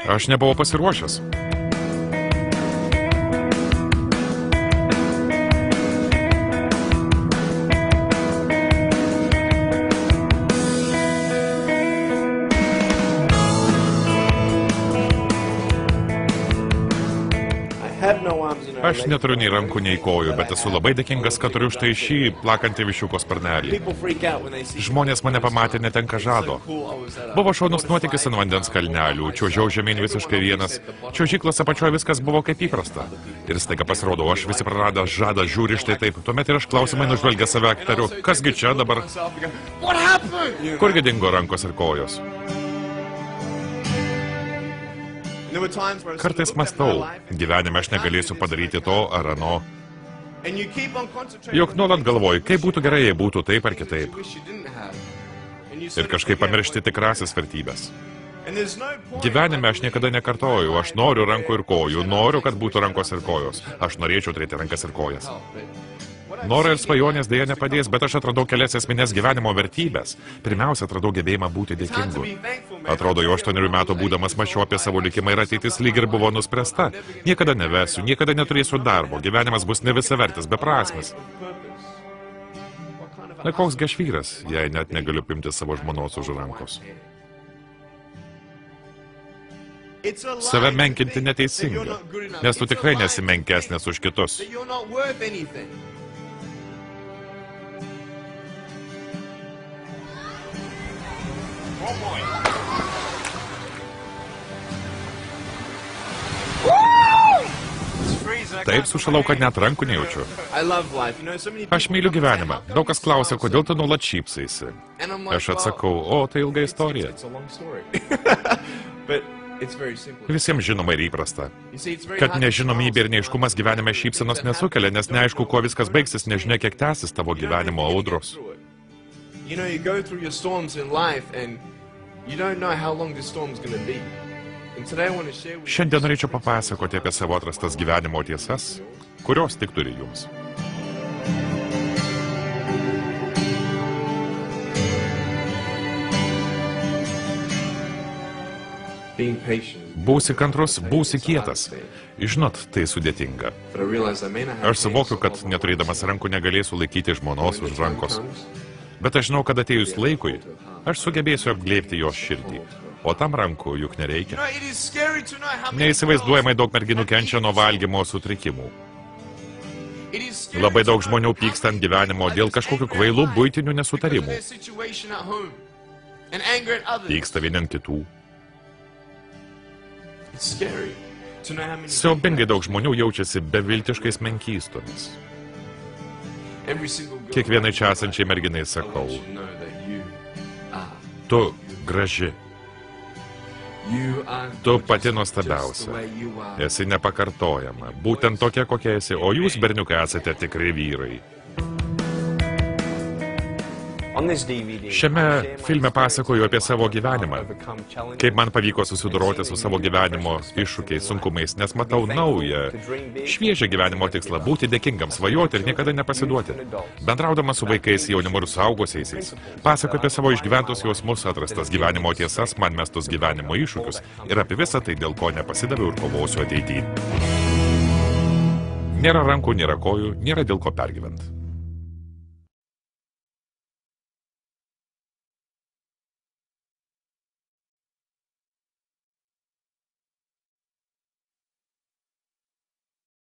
Aš nebuvau pasiruošęs. Aš neturiu nei rankų, nei kojų, bet esu labai dėkingas, kad turiu štai šį plakantį viščiuko sparnelį. Žmonės mane pamatė, netenka žado. Buvo šaunus nuotykis ant vandens kalnelių, čiuožiau žemyn visiškai vienas. Čiuožyklos apačioje viskas buvo kaip įprasta. Ir staiga pasirodo, aš visi praradęs žadą žiūri štai taip. Tuomet ir aš klausimai nužvelgę save tariu, kasgi čia dabar? Kurgi dingo rankos ir kojos? Kartais mąstau, gyvenime aš negalėsiu padaryti to ar ano. Juk nuolat galvoju, kaip būtų gerai, jei būtų taip ar kitaip. Ir kažkaip pamiršti tikrasias vertybės. Gyvenime aš niekada nekartoju, aš noriu rankų ir kojų, noriu, kad būtų rankos ir kojos. Aš norėčiau turėti rankas ir kojas. Norai ir svajonės dėja nepadės, bet aš atradau kelias esminės gyvenimo vertybės. Pirmiausia, atradau gebėjimą būti dėkingu. Atrodo, jau 8 metų būdamas mačiau apie savo likimą ir ateitis lyg ir buvo nuspręsta. Niekada nevesiu, niekada neturėsiu darbo, gyvenimas bus nevisavertis, beprasmis. Na koksgi aš vyras, jei net negaliu pimti savo žmonos už rankos. Save menkinti neteisinga, nes tu tikrai nesi menkesnės už kitus. Taip sušalau, kad net rankų nejaučiu. Aš myliu gyvenimą. Daug kas klausia, kodėl tu nuolat šypsaisi. Aš atsakau, o, tai ilga istorija. Visiems žinoma ir įprasta, kad nežinomybė ir neaiškumas gyvenime šypsenos nesukelia, nes neaišku, kuo viskas baigsis, nežinia, kiek tęsis tavo gyvenimo audros. Šiandien norėčiau papasakoti apie savo atrastas gyvenimo tiesas, kurios tik turi jums. Būsi kantrus, būsi kietas. Žinot, tai sudėtinga. Aš suvokiu, kad neturėdamas rankų negalėsiu laikyti žmonos už rankos. Bet aš žinau, kad atėjus laikui, aš sugebėsiu apglėbti jos širdį. O tam rankų juk nereikia. Neįsivaizduojamai daug merginų kenčia nuo valgymo sutrikimų. Labai daug žmonių pyksta ant gyvenimo dėl kažkokių kvailų buitinių nesutarimų. Pyksta vieni ant kitų. Siaubingai daug žmonių jaučiasi beviltiškais menkystomis. Kiekvienai čia esančiai merginai sakau, tu graži. Tu pati nuostabiausia. Esi nepakartojama. Būtent tokia, kokia esi. O jūs, berniukai, esate tikri vyrai. Šiame filme pasakoju apie savo gyvenimą. Kaip man pavyko susidoroti su savo gyvenimo iššūkiais, sunkumais, nes matau naują, šviežią gyvenimo tikslą, būti dėkingam, svajoti ir niekada nepasiduoti. Bendraudamas su vaikais, jaunimu ir suaugusiaisiais, pasakoju apie savo išgyventus jausmus, atrastas gyvenimo tiesas, man mestus gyvenimo iššūkius ir apie visą tai, dėl ko nepasidaviau ir kovosiu ateityje. Nėra rankų, nėra kojų, nėra dėl ko pergyventi.